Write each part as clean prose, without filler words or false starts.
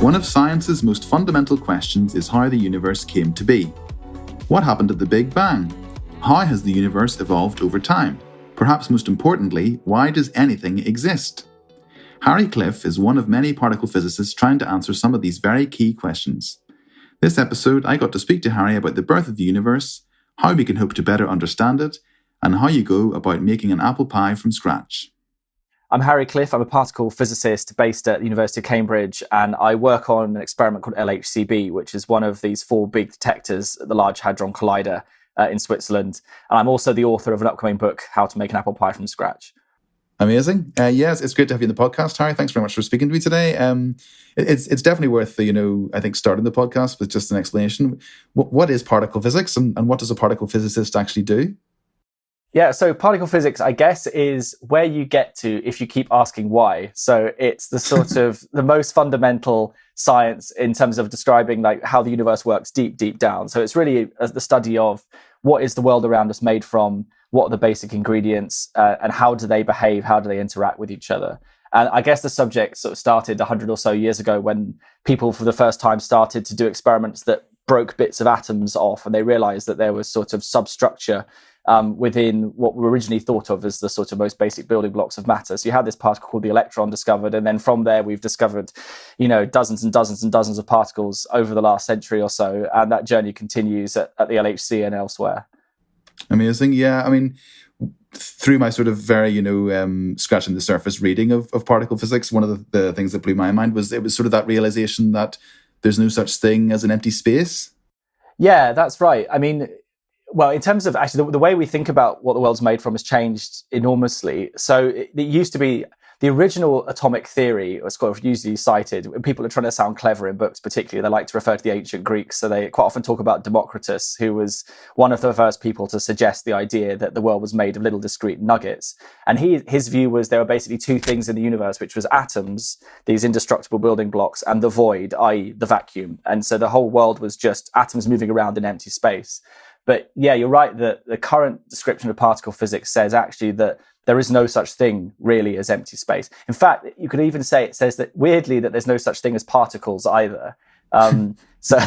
One of science's most fundamental questions is how the universe came to be. What happened at the Big Bang? How has the universe evolved over time? Perhaps most importantly, why does anything exist? Harry Cliff is one of many particle physicists trying to answer some of these very key questions. This episode, I got to speak to Harry about the birth of the universe, how we can hope to better understand it, and how you go about making an apple pie from scratch. I'm Harry Cliff. I'm a particle physicist based at the University of Cambridge, and I work on an experiment called LHCb, which is one of these four big detectors at the Large Hadron Collider in Switzerland. And I'm also the author of an upcoming book, How to Make an Apple Pie from Scratch. Amazing. Yes, it's great to have you in the podcast, Harry. Thanks very much for speaking to me today. It's definitely worth, I think, starting the podcast with just an explanation. What is particle physics, and what does a particle physicist actually do? Yeah, so particle physics, I guess, is where you get to if you keep asking why. So it's the sort of the most fundamental science in terms of describing like how the universe works deep down. So it's really the study of what is the world around us made from, what are the basic ingredients, and how do they behave, how do they interact with each other. And I guess the subject sort of started 100 or so years ago when people for the first time started to do experiments that broke bits of atoms off, and they realized that there was sort of substructure within what were originally thought of as the sort of most basic building blocks of matter. So you had this particle called the electron discovered, and then from there we've discovered, dozens and dozens and dozens of particles over the last century or so, and that journey continues at the LHC and elsewhere. Amazing. Yeah, I mean, through my sort of very, scratching the surface reading of particle physics, one of the things that blew my mind was it was sort of that realization that there's no such thing as an empty space. Yeah, that's right. I mean, well, in terms of actually the way we think about what the world's made from has changed enormously. So it used to be the original atomic theory was quite usually cited when people are trying to sound clever in books, particularly. They like to refer to the ancient Greeks. So they quite often talk about Democritus, who was one of the first people to suggest the idea that the world was made of little discrete nuggets. And his view was there were basically two things in the universe, which was atoms, these indestructible building blocks, and the void, i.e. the vacuum. And so the whole world was just atoms moving around in empty space. But yeah, you're right that the current description of particle physics says actually that there is no such thing really as empty space. In fact, you could even say it says that weirdly that there's no such thing as particles either. So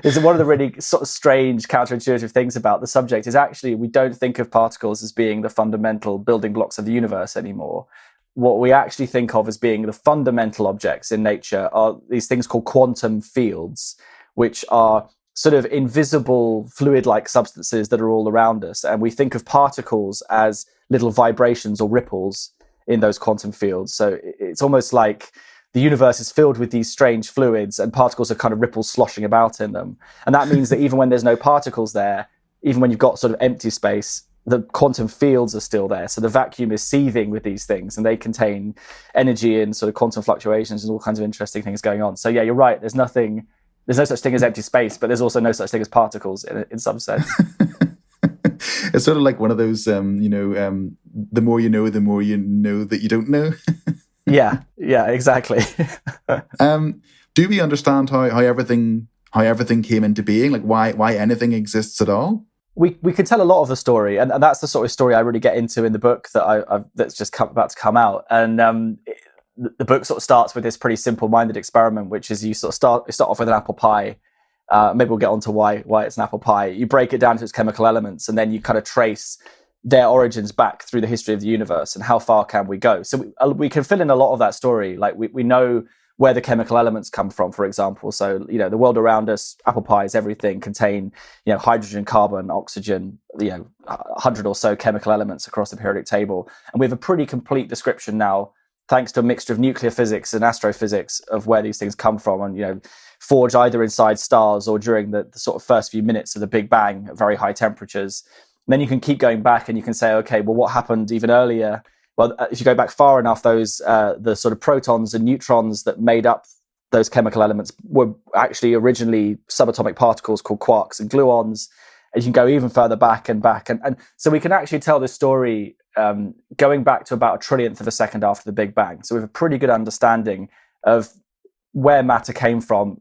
it's one of the really sort of strange counterintuitive things about the subject is actually we don't think of particles as being the fundamental building blocks of the universe anymore. What we actually think of as being the fundamental objects in nature are these things called quantum fields, which are sort of invisible fluid-like substances that are all around us. And we think of particles as little vibrations or ripples in those quantum fields. So it's almost like the universe is filled with these strange fluids and particles are kind of ripples sloshing about in them. And that means that even when there's no particles there, even when you've got sort of empty space, the quantum fields are still there. So the vacuum is seething with these things and they contain energy and sort of quantum fluctuations and all kinds of interesting things going on. So yeah, you're right. There's no such thing as empty space, but there's also no such thing as particles in some sense. It's sort of like one of those, the more you know that you don't know. Yeah, exactly. Do we understand how everything came into being? Like why anything exists at all? We can tell a lot of the story, and that's the sort of story I really get into in the book that that's just about to come out. And the book sort of starts with this pretty simple-minded experiment, which is you sort of start off with an apple pie. Maybe we'll get on to why it's an apple pie. You break it down to its chemical elements, and then you kind of trace their origins back through the history of the universe and how far can we go. So we can fill in a lot of that story. Like we know where the chemical elements come from, for example. So, the world around us, apple pies, everything contain, hydrogen, carbon, oxygen, 100 or so chemical elements across the periodic table. And we have a pretty complete description now, thanks to a mixture of nuclear physics and astrophysics of where these things come from and, forged either inside stars or during the sort of first few minutes of the Big Bang at very high temperatures. And then you can keep going back and you can say, okay, well, what happened even earlier? Well, if you go back far enough, those the sort of protons and neutrons that made up those chemical elements were actually originally subatomic particles called quarks and gluons. And you can go even further back and back. And so we can actually tell this story going back to about a trillionth of a second after the Big Bang. So we have a pretty good understanding of where matter came from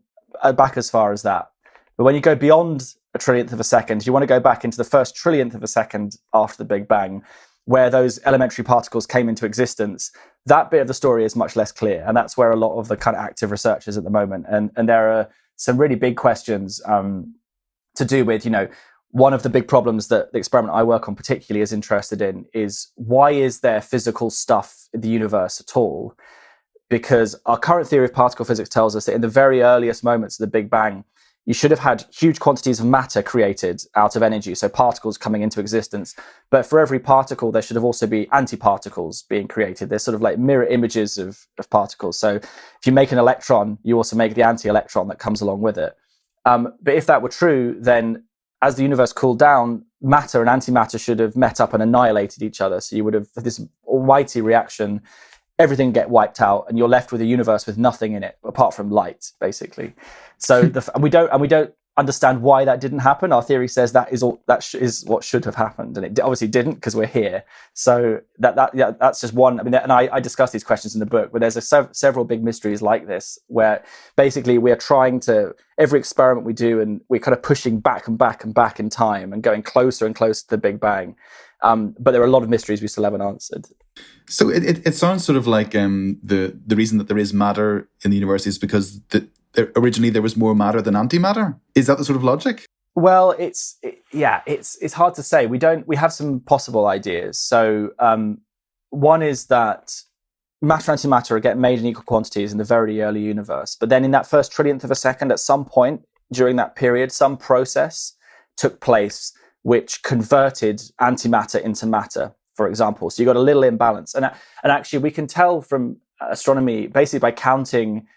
back as far as that. But when you go beyond a trillionth of a second, you want to go back into the first trillionth of a second after the Big Bang, where those elementary particles came into existence. that bit of the story is much less clear. And that's where a lot of the kind of active research is at the moment. And there are some really big questions to do with, one of the big problems that the experiment I work on particularly is interested in is, why is there physical stuff in the universe at all? Because our current theory of particle physics tells us that in the very earliest moments of the Big Bang, you should have had huge quantities of matter created out of energy, so particles coming into existence. But for every particle, there should have also be antiparticles being created. They're sort of like mirror images of particles. So if you make an electron, you also make the anti-electron that comes along with it. But if that were true, then as the universe cooled down, matter and antimatter should have met up and annihilated each other. So you would have this almighty reaction, everything get wiped out, and you're left with a universe with nothing in it apart from light, basically. So we don't understand why that didn't happen. Our theory says that is what should have happened, and it obviously didn't because we're here. So that's just one. I mean, and I discuss these questions in the book, but there's several big mysteries like this, where basically we are trying to, every experiment we do, and we're kind of pushing back and back and back in time and going closer and closer to the Big Bang. But there are a lot of mysteries we still haven't answered. So it sounds sort of like the reason that there is matter in the universe is because originally there was more matter than antimatter. Is that the sort of logic? Well, it's hard to say. We have some possible ideas. So one is that matter and antimatter are getting made in equal quantities in the very early universe. But then in that first trillionth of a second, at some point during that period, some process took place which converted antimatter into matter, for example. So you got a little imbalance. And actually, we can tell from astronomy, basically by counting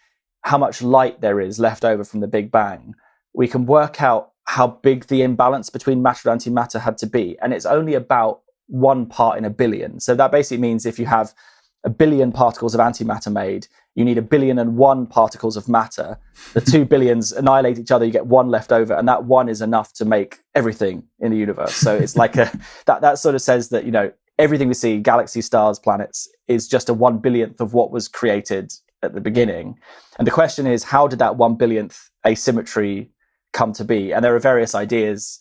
how much light there is left over from the Big Bang, we can work out how big the imbalance between matter and antimatter had to be. And it's only about 1 part in a billion. So that basically means if you have 1 billion particles of antimatter made, you need 1,000,000,001 particles of matter. The 2 billions annihilate each other, you get 1 left over, and that 1 is enough to make everything in the universe. So it's like that sort of says that, everything we see, galaxies, stars, planets, is just a 1/10000000th of what was created at the beginning. And the question is, how did that 1/10000000th asymmetry come to be? And there are various ideas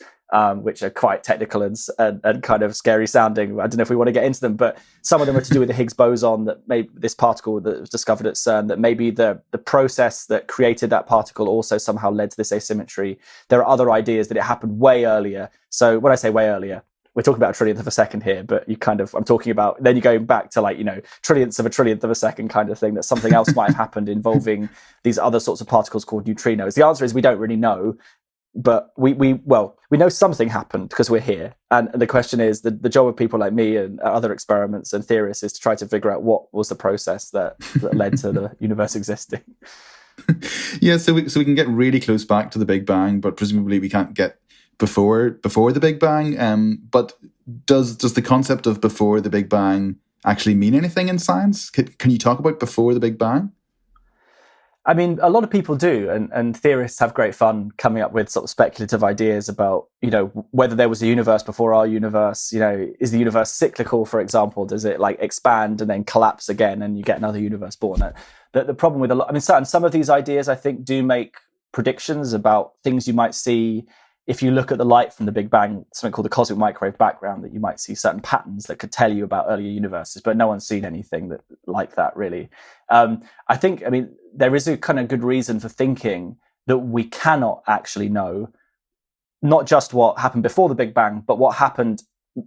which are quite technical and kind of scary sounding. I don't know if we want to get into them, but some of them are to do with the Higgs boson, that maybe this particle that was discovered at CERN, that maybe the process that created that particle also somehow led to this asymmetry. There are other ideas that it happened way earlier. So when I say way earlier, we're talking about a trillionth of a second here, but I'm talking about, then you're going back to trillionths of a second kind of thing, that something else might have happened involving these other sorts of particles called neutrinos. The answer is we don't really know. But we know something happened because we're here. And the question is, the job of people like me and other experiments and theorists is to try to figure out what was the process that led to the universe existing. Yeah, so we can get really close back to the Big Bang, but presumably we can't get before the Big Bang. But does the concept of before the Big Bang actually mean anything in science? Can you talk about before the Big Bang? I mean, a lot of people do, and theorists have great fun coming up with sort of speculative ideas about, whether there was a universe before our universe. Is the universe cyclical, for example? Does it expand and then collapse again, and you get another universe born? The problem with some of these ideas, I think, do make predictions about things you might see if you look at the light from the Big Bang, something called the cosmic microwave background, that you might see certain patterns that could tell you about earlier universes, but no one's seen anything like that, really. I think, there is a kind of good reason for thinking that we cannot actually know not just what happened before the Big Bang, but what happened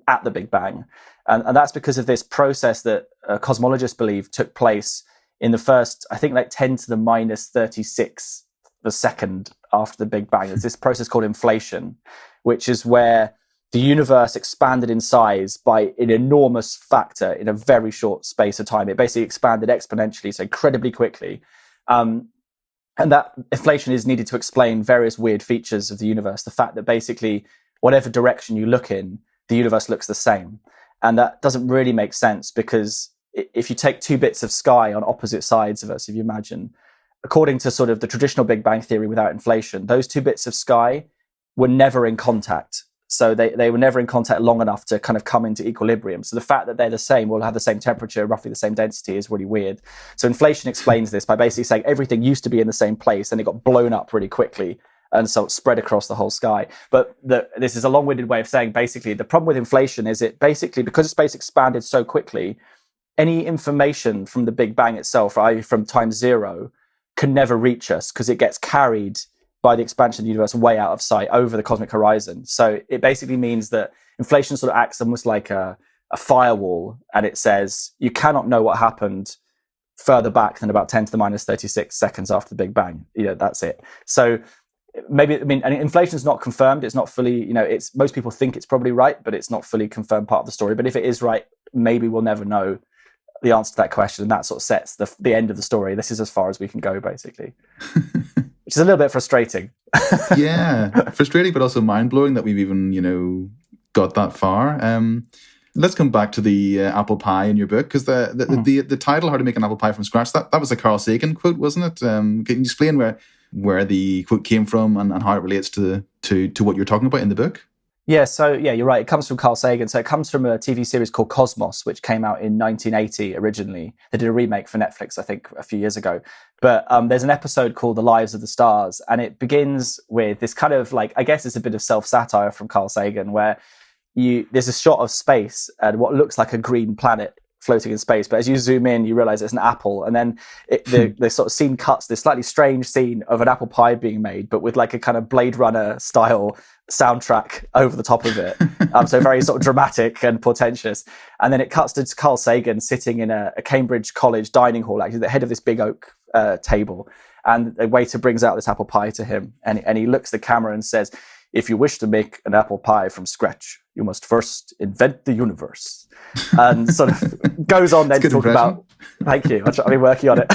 at the Big Bang. And that's because of this process that cosmologists believe took place in the first, I think, 10 to the minus 36 the second after the Big Bang. There's this process called inflation, which is where the universe expanded in size by an enormous factor in a very short space of time. It basically expanded exponentially, so incredibly quickly. And that inflation is needed to explain various weird features of the universe. The fact that basically whatever direction you look in, the universe looks the same. And that doesn't really make sense, because if you take 2 bits of sky on opposite sides of us, if you imagine, according to sort of the traditional Big Bang theory without inflation, those 2 bits of sky were never in contact. So they were never in contact long enough to kind of come into equilibrium. So the fact that they're the same, will have the same temperature, roughly the same density, is really weird. So inflation explains this by basically saying everything used to be in the same place and it got blown up really quickly. And so it spread across the whole sky. But this is a long-winded way of saying, basically, the problem with inflation is it basically, because space expanded so quickly, any information from the Big Bang itself, i.e. from time zero, can never reach us because it gets carried by the expansion of the universe way out of sight over the cosmic horizon. So it basically means that inflation sort of acts almost like a firewall, and it says you cannot know what happened further back than about 10 to the minus 36 seconds after the Big Bang. That's it. So maybe, and inflation is not confirmed. It's not fully, most people think it's probably right, but it's not fully confirmed part of the story. But if it is right, maybe we'll never know the answer to that question. And that sort of sets the end of the story. This is as far as we can go, basically. Which is a little bit frustrating. Yeah, frustrating, but also mind-blowing that we've even, got that far. Let's come back to the apple pie in your book, because the title, How to Make an Apple Pie from Scratch, that was a Carl Sagan quote, wasn't it? Can you explain where the quote came from and how it relates to what you're talking about in the book? Yeah, so you're right. It comes from Carl Sagan. So it comes from a TV series called Cosmos, which came out in 1980 originally. They did a remake for Netflix, I think, a few years ago. But there's an episode called The Lives of the Stars, and it begins with this kind of I guess it's a bit of self-satire from Carl Sagan, where there's a shot of space and what looks like a green planet floating in space, but as you zoom in, you realize it's an apple, and then the sort of scene cuts this slightly strange scene of an apple pie being made, but with like a kind of Blade Runner style soundtrack over the top of it. So very sort of dramatic and portentous. And then it cuts to Carl Sagan sitting in a Cambridge College dining hall, actually the head of this big oak table, and a waiter brings out this apple pie to him, and he looks at the camera and says, "If you wish to make an apple pie from scratch, you must first invent the universe." And sort of goes on then to talk about... Thank you. I've been working on it.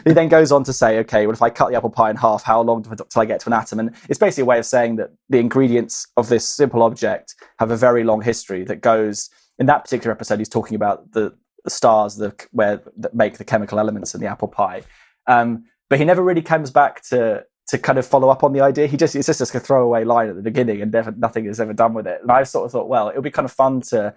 He then goes on to say, okay, well, if I cut the apple pie in half, how long till I get to an atom? And it's basically a way of saying that the ingredients of this simple object have a very long history that goes... In that particular episode, he's talking about the stars that make the chemical elements in the apple pie. But he never really comes back to kind of follow up on the idea. It's just a throwaway line at the beginning, and nothing is ever done with it. And I sort of thought, well, it would be kind of fun to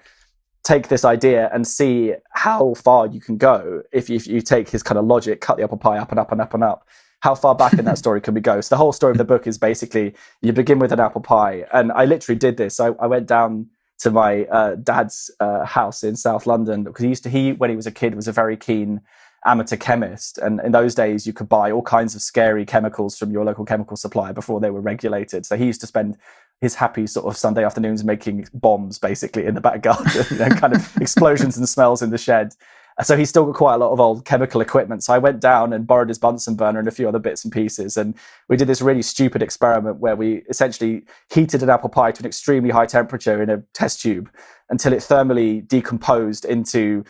take this idea and see how far you can go if you take his kind of logic, cut the apple pie up and up and up and up. How far back in that story can we go? So the whole story of the book is basically you begin with an apple pie, and I literally did this. I went down to my dad's house in South London, because when he was a kid, was a very keen amateur chemist, and in those days you could buy all kinds of scary chemicals from your local chemical supplier before they were regulated. So he used to spend his happy sort of Sunday afternoons making bombs basically in the back garden, kind of explosions and smells in the shed. So he's still got quite a lot of old chemical equipment. So I went down and borrowed his Bunsen burner and a few other bits and pieces, and we did this really stupid experiment where we essentially heated an apple pie to an extremely high temperature in a test tube until it thermally decomposed into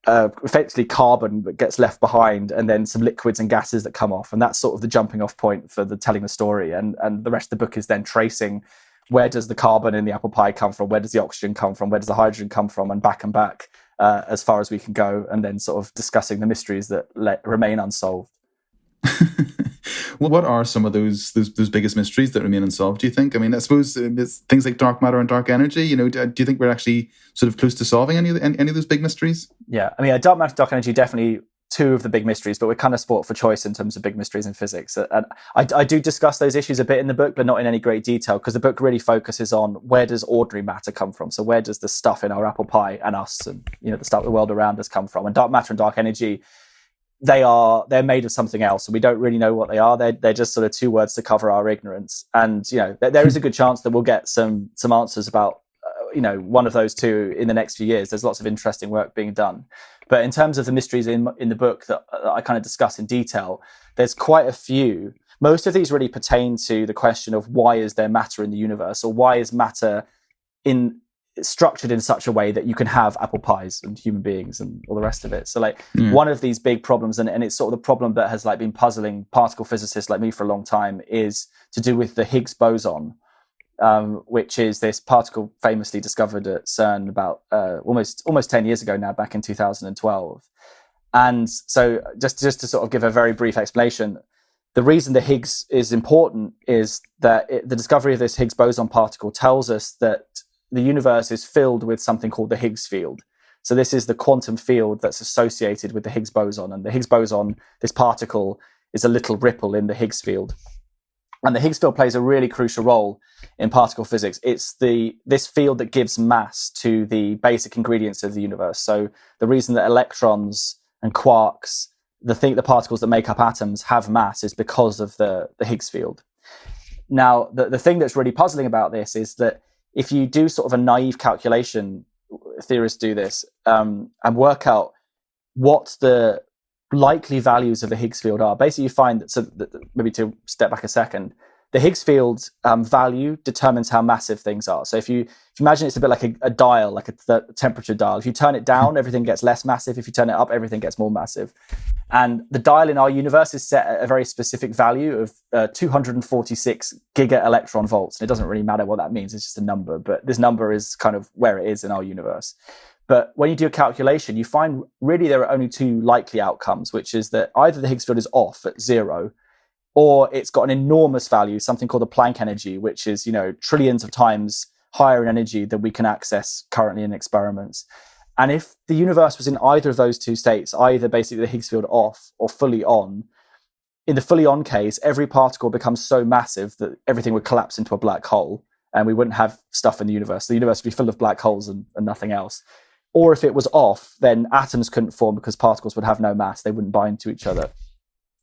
effectively carbon that gets left behind, and then some liquids and gases that come off, and that's sort of the jumping off point for telling the story. And the rest of the book is then tracing where does the carbon in the apple pie come from, where does the oxygen come from, where does the hydrogen come from, and back as far as we can go, and then sort of discussing the mysteries that remain unsolved. Well, what are some of those biggest mysteries that remain unsolved, do you think? I mean, I suppose it's things like dark matter and dark energy. Do you think we're actually sort of close to solving any of those big mysteries? Yeah, I mean, dark matter, dark energy, definitely two of the big mysteries, but we're kind of sport for choice in terms of big mysteries in physics. And I do discuss those issues a bit in the book, but not in any great detail, because the book really focuses on where does ordinary matter come from? So where does the stuff in our apple pie and us and the stuff, the world around us come from? And dark matter and dark energy, they're made of something else, and we don't really know what they are. They're just sort of two words to cover our ignorance. And there is a good chance that we'll get some answers about one of those two in the next few years. There's lots of interesting work being done. But in terms of the mysteries in the book that I kind of discuss in detail, there's quite a few. Most of these really pertain to the question of why is there matter in the universe, or why is matter structured in such a way that you can have apple pies and human beings and all the rest of it. So one of these big problems, and it's sort of the problem that has been puzzling particle physicists like me for a long time, is to do with the Higgs boson, which is this particle famously discovered at CERN about almost 10 years ago now, back in 2012. And so just to sort of give a very brief explanation, the reason the Higgs is important is that the discovery of this Higgs boson particle tells us that the universe is filled with something called the Higgs field. So this is the quantum field that's associated with the Higgs boson. And the Higgs boson, this particle, is a little ripple in the Higgs field, And the Higgs field plays a really crucial role in particle physics. It's this field that gives mass to the basic ingredients of the universe. So the reason that electrons and quarks, the particles that make up atoms, have mass is because of the Higgs field. Now, the thing that's really puzzling about this is that if you do sort of a naive calculation, theorists do this, and work out what the likely values of the Higgs field are, basically you find that, maybe to step back a second, the Higgs field value determines how massive things are. So if you imagine it's a bit like a dial, like a temperature dial. If you turn it down, everything gets less massive. If you turn it up, everything gets more massive. And the dial in our universe is set at a very specific value of 246 giga electron volts. And it doesn't really matter what that means. It's just a number. But this number is kind of where it is in our universe. But when you do a calculation, you find really there are only two likely outcomes, which is that either the Higgs field is off at 0, or it's got an enormous value, something called the Planck energy, which is, trillions of times higher in energy than we can access currently in experiments. And if the universe was in either of those two states, either basically the Higgs field off or fully on, in the fully on case, every particle becomes so massive that everything would collapse into a black hole and we wouldn't have stuff in the universe. The universe would be full of black holes and nothing else. Or if it was off, then atoms couldn't form because particles would have no mass. They wouldn't bind to each other.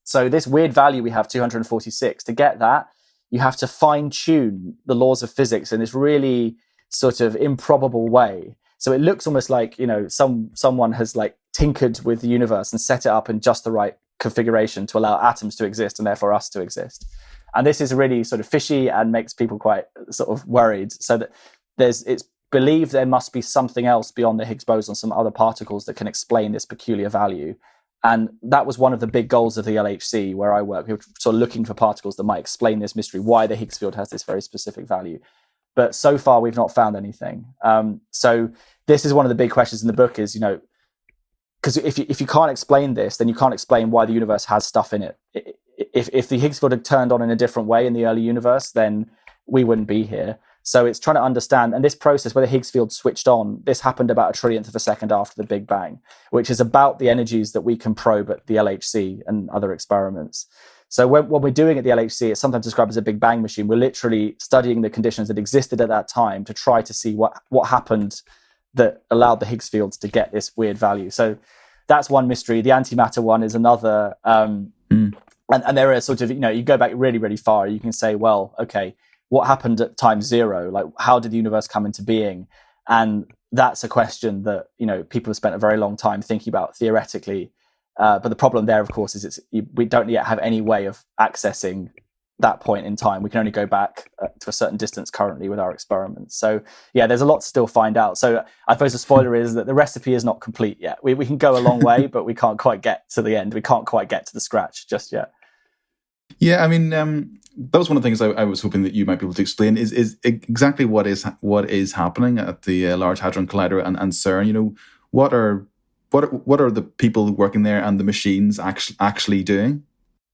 So this weird value we have, 246, to get that, you have to fine-tune the laws of physics in this really sort of improbable way. So it looks almost like, someone has like tinkered with the universe and set it up in just the right configuration to allow atoms to exist and therefore us to exist. And this is really sort of fishy and makes people quite sort of worried. So that it's believed there must be something else beyond the Higgs boson, some other particles that can explain this peculiar value. And that was one of the big goals of the LHC, where I work. We were sort of looking for particles that might explain this mystery, why the Higgs field has this very specific value. But so far, we've not found anything. So this is one of the big questions in the book is, because if you can't explain this, then you can't explain why the universe has stuff in it. If the Higgs field had turned on in a different way in the early universe, then we wouldn't be here. So it's trying to understand, and this process where the Higgs field switched on, this happened about a trillionth of a second after the Big Bang, which is about the energies that we can probe at the LHC and other experiments. So when we're doing at the LHC, it's sometimes described as a Big Bang machine. We're literally studying the conditions that existed at that time to try to see what happened that allowed the Higgs fields to get this weird value. So that's one mystery. The antimatter one is another. And there are sort of, you go back really, really far. You can say, well, okay, what happened at time 0? Like, how did the universe come into being? And that's a question that, people have spent a very long time thinking about theoretically. But the problem there, of course, is we don't yet have any way of accessing that point in time. We can only go back to a certain distance currently with our experiments. So, yeah, there's a lot to still find out. So I suppose the spoiler is that the recipe is not complete yet. We can go a long way, but we can't quite get to the end. We can't quite get to the scratch just yet. Yeah, I mean, that was one of the things I was hoping that you might be able to explain is exactly what is happening at the Large Hadron Collider and CERN. What are the people working there and the machines actually doing?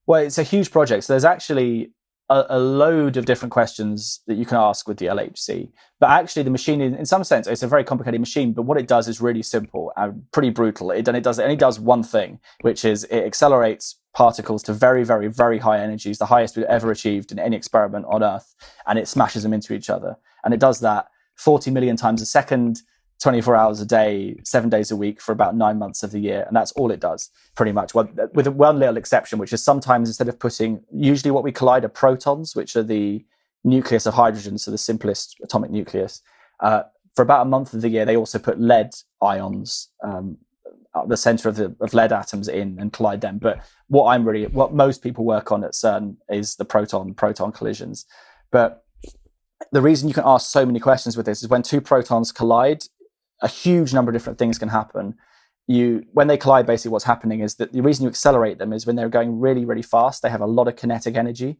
Well, it's a huge project. So there's actually a load of different questions that you can ask with the LHC. But actually, the machine, in some sense, it's a very complicated machine. But what it does is really simple and pretty brutal. It only does one thing, which is it accelerates particles to very, very, very high energies, the highest we've ever achieved in any experiment on Earth, and it smashes them into each other. And it does that 40 million times a second, 24 hours a day, 7 days a week for about 9 months of the year. And that's all it does, pretty much. Well, with one little exception, which is sometimes instead of putting, usually what we collide are protons, which are the nucleus of hydrogen, so the simplest atomic nucleus. For about a month of the year, they also put lead ions, the center of lead atoms in and collide them. But what most people work on at CERN is the proton collisions. But the reason you can ask so many questions with this is when two protons collide, a huge number of different things can happen. When they collide, basically what's happening is that the reason you accelerate them is when they're going really, really fast, they have a lot of kinetic energy.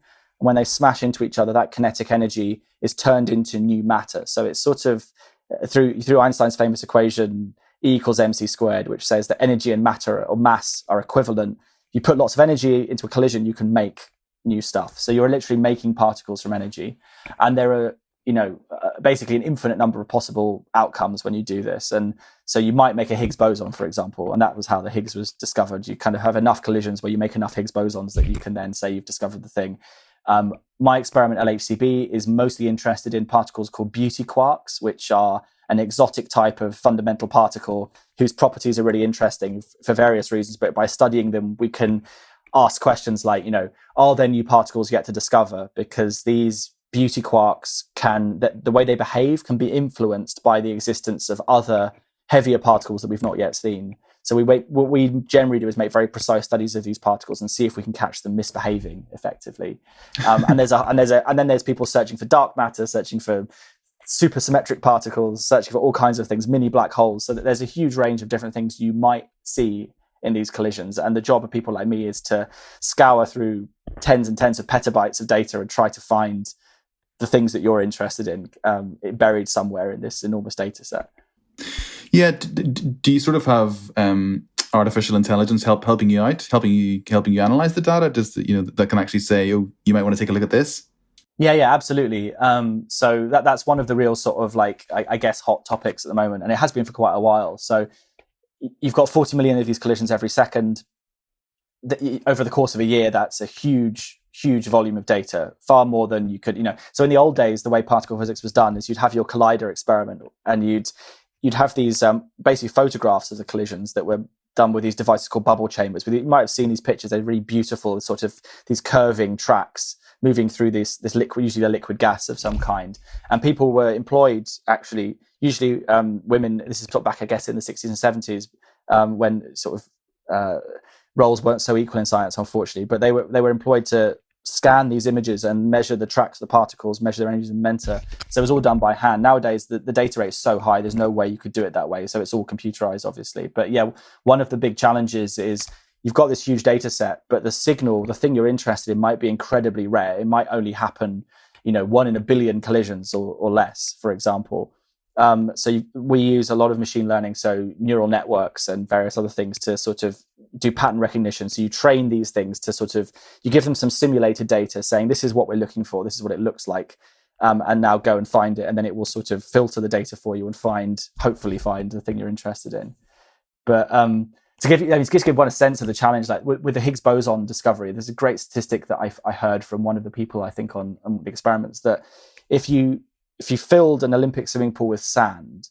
And when they smash into each other, that kinetic energy is turned into new matter. So it's sort of through Einstein's famous equation, E equals mc squared, which says that energy and matter or mass are equivalent. You put lots of energy into a collision, you can make new stuff. So you're literally making particles from energy. And there are, basically an infinite number of possible outcomes when you do this. And so you might make a Higgs boson, for example, and that was how the Higgs was discovered. You kind of have enough collisions where you make enough Higgs bosons that you can then say you've discovered the thing. My experiment, LHCb, is mostly interested in particles called beauty quarks, which are an exotic type of fundamental particle whose properties are really interesting for various reasons. But by studying them, we can ask questions like, are there new particles yet to discover? Because these beauty quarks the way they behave can be influenced by the existence of other heavier particles that we've not yet seen. So what we generally do is make very precise studies of these particles and see if we can catch them misbehaving effectively. And then there's people searching for dark matter, searching for supersymmetric particles, searching for all kinds of things, mini black holes. So that there's a huge range of different things you might see in these collisions. And the job of people like me is to scour through tens and tens of petabytes of data and try to find the things that you're interested in buried somewhere in this enormous data set. Yeah, do you sort of have artificial intelligence helping you out, helping you analyze the data? Does that can actually say, oh, you might want to take a look at this? Yeah, absolutely. So that's one of the real sort of I guess hot topics at the moment, and it has been for quite a while. So you've got 40 million of these collisions every second. Over the course of a year, that's a huge volume of data, far more than you could, So in the old days, the way particle physics was done is you'd have your collider experiment, and you'd have these basically photographs of the collisions that were done with these devices called bubble chambers. You might have seen these pictures; they're really beautiful, sort of these curving tracks moving through this liquid, usually a liquid gas of some kind. And people were employed, actually, usually women. This is put back, I guess, in the 60s and 70s, when sort of roles weren't so equal in science, unfortunately. But they were employed to scan these images and measure the tracks of the particles, measure their energy and momentum. So it was all done by hand. Nowadays, the data rate is so high, there's no way you could do it that way. So it's all computerized, obviously. But yeah, one of the big challenges is you've got this huge data set, but the signal, the thing you're interested in, might be incredibly rare. It might only happen, 1 in a billion collisions or less, for example. We use a lot of machine learning, so neural networks and various other things to sort of do pattern recognition. So you train these things to you give them some simulated data saying, this is what we're looking for, this is what it looks like, and now go and find it. And then it will sort of filter the data for you and hopefully find the thing you're interested in. But to give one a sense of the challenge, like with the Higgs boson discovery, there's a great statistic that I heard from one of the people, I think, on the experiments, that if you filled an Olympic swimming pool with sand,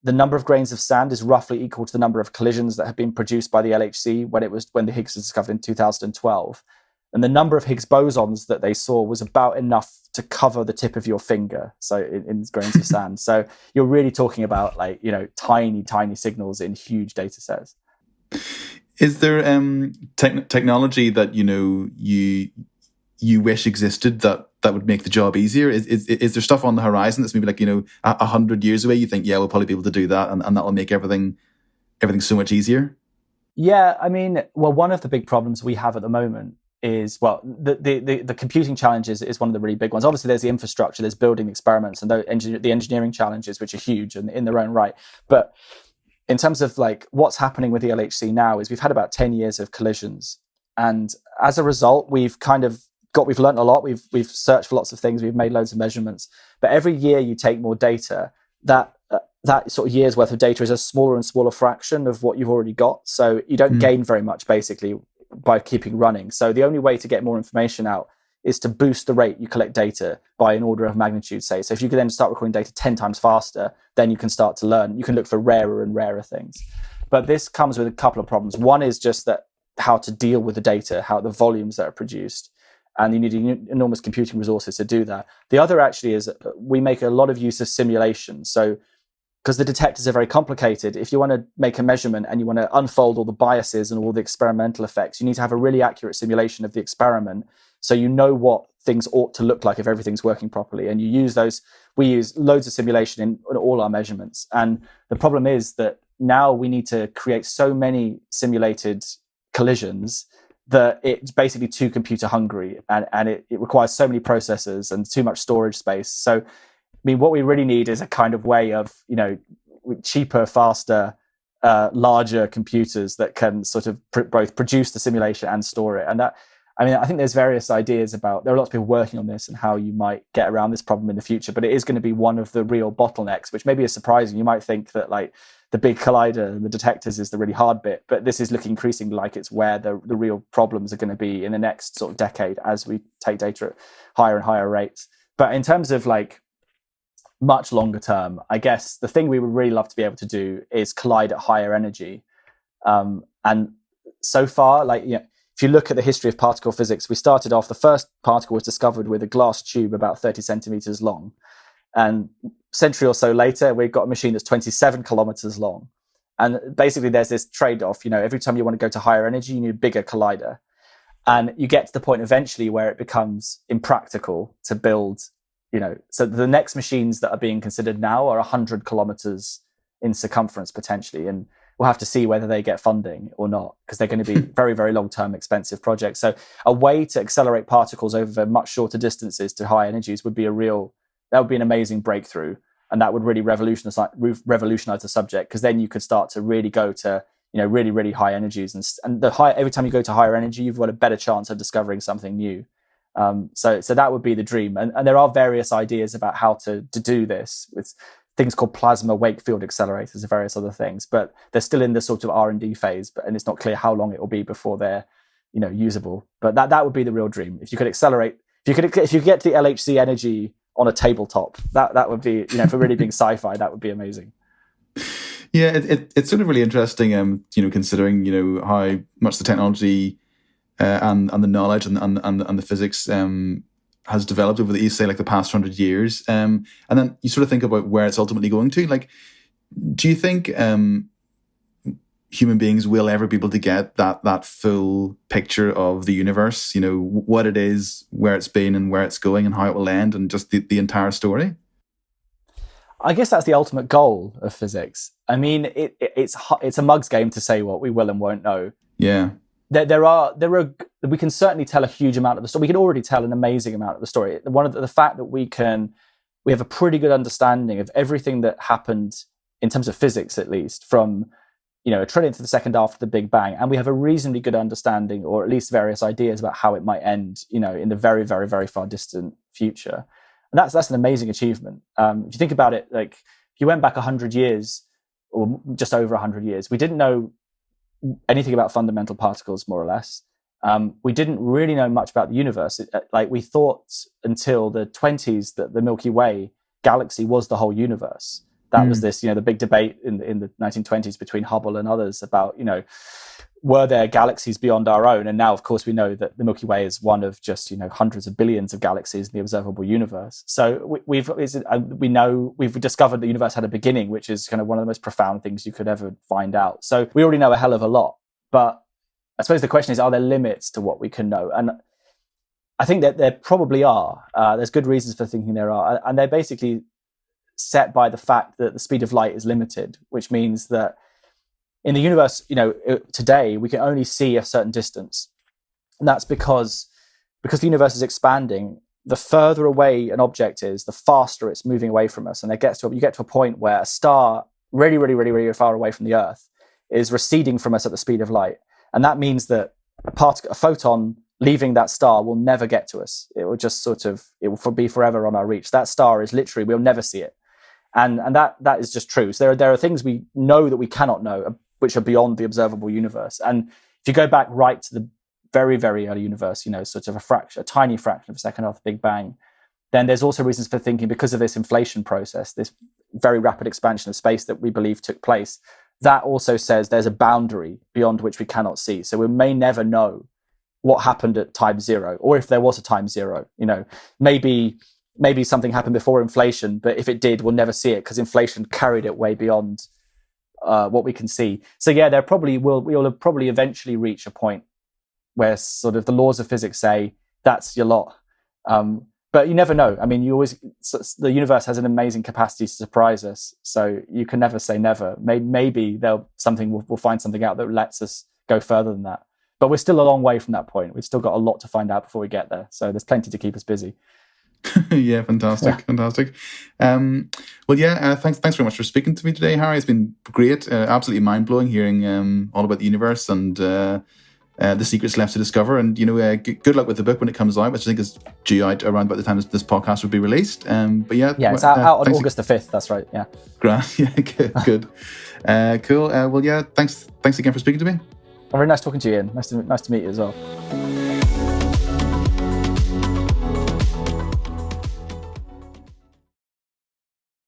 the number of grains of sand is roughly equal to the number of collisions that have been produced by the LHC when the Higgs was discovered in 2012. And the number of Higgs bosons that they saw was about enough to cover the tip of your finger, so in grains of sand. So you're really talking about tiny, tiny signals in huge data sets. Is there technology that you wish existed that would make the job easier? Is there stuff on the horizon that's maybe 100 years away? You think, yeah, we'll probably be able to do that, and that will make everything so much easier? Yeah, one of the big problems we have at the moment is, the computing challenges is one of the really big ones. Obviously, there's the infrastructure, there's building experiments, and the engineering challenges, which are huge and in their own right. But in terms of what's happening with the LHC now is we've had about 10 years of collisions, and as a result, we've learned a lot. We've searched for lots of things. We've made loads of measurements. But every year you take more data, that sort of year's worth of data is a smaller and smaller fraction of what you've already got. So you don't gain very much, basically, by keeping running. So the only way to get more information out is to boost the rate you collect data by an order of magnitude, say. So if you can then start recording data 10 times faster, then you can start to learn. You can look for rarer and rarer things. But this comes with a couple of problems. One is just that how to deal with the data, how the volumes that are produced. And you need enormous computing resources to do that. The other actually is we make a lot of use of simulation. So because the detectors are very complicated, if you want to make a measurement and you want to unfold all the biases and all the experimental effects, you need to have a really accurate simulation of the experiment so you know what things ought to look like if everything's working properly. And you use those. We use loads of simulation in all our measurements. And the problem is that now we need to create so many simulated collisions that it's basically too computer hungry, and it requires so many processors and too much storage space. So, what we really need is a kind of way of, cheaper, faster, larger computers that can sort of both produce the simulation and store it. And that, I mean, I think there's various ideas about, there are lots of people working on this and how you might get around this problem in the future, but it is going to be one of the real bottlenecks, which maybe is surprising. You might think that like the big collider and the detectors is the really hard bit, but this is looking increasingly like it's where the real problems are going to be in the next sort of decade as we take data at higher and higher rates. But in terms of like much longer term, I guess the thing we would really love to be able to do is collide at higher energy. And so far, like, you know, if you look at the history of particle physics, we started off, the first particle was discovered with a glass tube about 30 centimeters long. And a century or so later, we've got a machine that's 27 kilometers long. And basically there's this trade-off, you know, every time you want to go to higher energy, you need a bigger collider. And you get to the point eventually where it becomes impractical to build, you know, so the next machines that are being considered now are 100 kilometers in circumference potentially. And we'll have to see whether they get funding or not, because they're going to be very, very long-term expensive projects. So a way to accelerate particles over much shorter distances to high energies would be that would be an amazing breakthrough. And that would really revolutionize the subject, because then you could start to really go to, you know, really, really high energies. And every time you go to higher energy, you've got a better chance of discovering something new. So that would be the dream. And there are various ideas about how to do this with things called plasma wake field accelerators and various other things, but they're still in the sort of R&D phase, and it's not clear how long it will be before they're, you know, usable. But that would be the real dream. If you could accelerate, if you get the LHC energy on a tabletop, that would be, you know, for really being sci-fi, that would be amazing. Yeah, it's sort of really interesting, you know, considering, you know, how much the technology and the knowledge and the physics has developed over the, say, like the past 100 years. And then you sort of think about where it's ultimately going to. Like, do you think human beings will ever be able to get that full picture of the universe? You know, what it is, where it's been and where it's going and how it will end, and just the entire story? I guess that's the ultimate goal of physics. I mean, it's a mug's game to say what we will and won't know. Yeah. We can certainly tell a huge amount of the story. We can already tell an amazing amount of the story. The fact that we have a pretty good understanding of everything that happened in terms of physics, at least from, you know, a trillionth of the second after the Big Bang, and we have a reasonably good understanding, or at least various ideas about how it might end, you know, in the very, very, very far distant future. And that's an amazing achievement. If you think about it, like if you went back 100 years or just over 100 years, we didn't know anything about fundamental particles, more or less. We didn't really know much about the universe. Like we thought until the 1920s that the Milky Way galaxy was the whole universe. That was this, you know, the big debate in the 1920s between Hubble and others about, you know, were there galaxies beyond our own? And now, of course, we know that the Milky Way is one of just, you know, hundreds of billions of galaxies in the observable universe. So we've discovered the universe had a beginning, which is kind of one of the most profound things you could ever find out. So we already know a hell of a lot. But I suppose the question is, are there limits to what we can know? And I think that there probably are. There's good reasons for thinking there are. And they're basically set by the fact that the speed of light is limited, which means that in the universe, you know, today we can only see a certain distance. And that's because the universe is expanding. The further away an object is, the faster it's moving away from us. And you get to a point where a star really, really, really, really far away from the Earth is receding from us at the speed of light. And that means that a photon leaving that star will never get to us. It will just it will be forever on our reach. That star is literally, we'll never see it. And that is just true. So there are things we know that we cannot know, which are beyond the observable universe. And if you go back right to the very, very early universe, you know, sort of a tiny fraction of a second after the Big Bang, then there's also reasons for thinking, because of this inflation process, this very rapid expansion of space that we believe took place, that also says there's a boundary beyond which we cannot see. So we may never know what happened at time zero, or if there was a time zero. You know, maybe something happened before inflation, but if it did, we'll never see it because inflation carried it way beyond what we can see. So yeah, we'll probably eventually reach a point where sort of the laws of physics say that's your lot. But you never know. I mean, the universe has an amazing capacity to surprise us. So you can never say never. Maybe we'll find something out that lets us go further than that. But we're still a long way from that point. We've still got a lot to find out before we get there. So there's plenty to keep us busy. Yeah, fantastic. Well, yeah, thanks very much for speaking to me today, Harry. It's been great, absolutely mind-blowing hearing all about the universe and the secrets left to discover. And, good luck with the book when it comes out, which I think is due out around about the time this podcast would be released. But yeah. Yeah, it's out on August the 5th. That's right. Yeah. Great. Yeah, good. Cool. Well, yeah, thanks again for speaking to me. Very nice talking to you, Ian. Nice to meet you as well.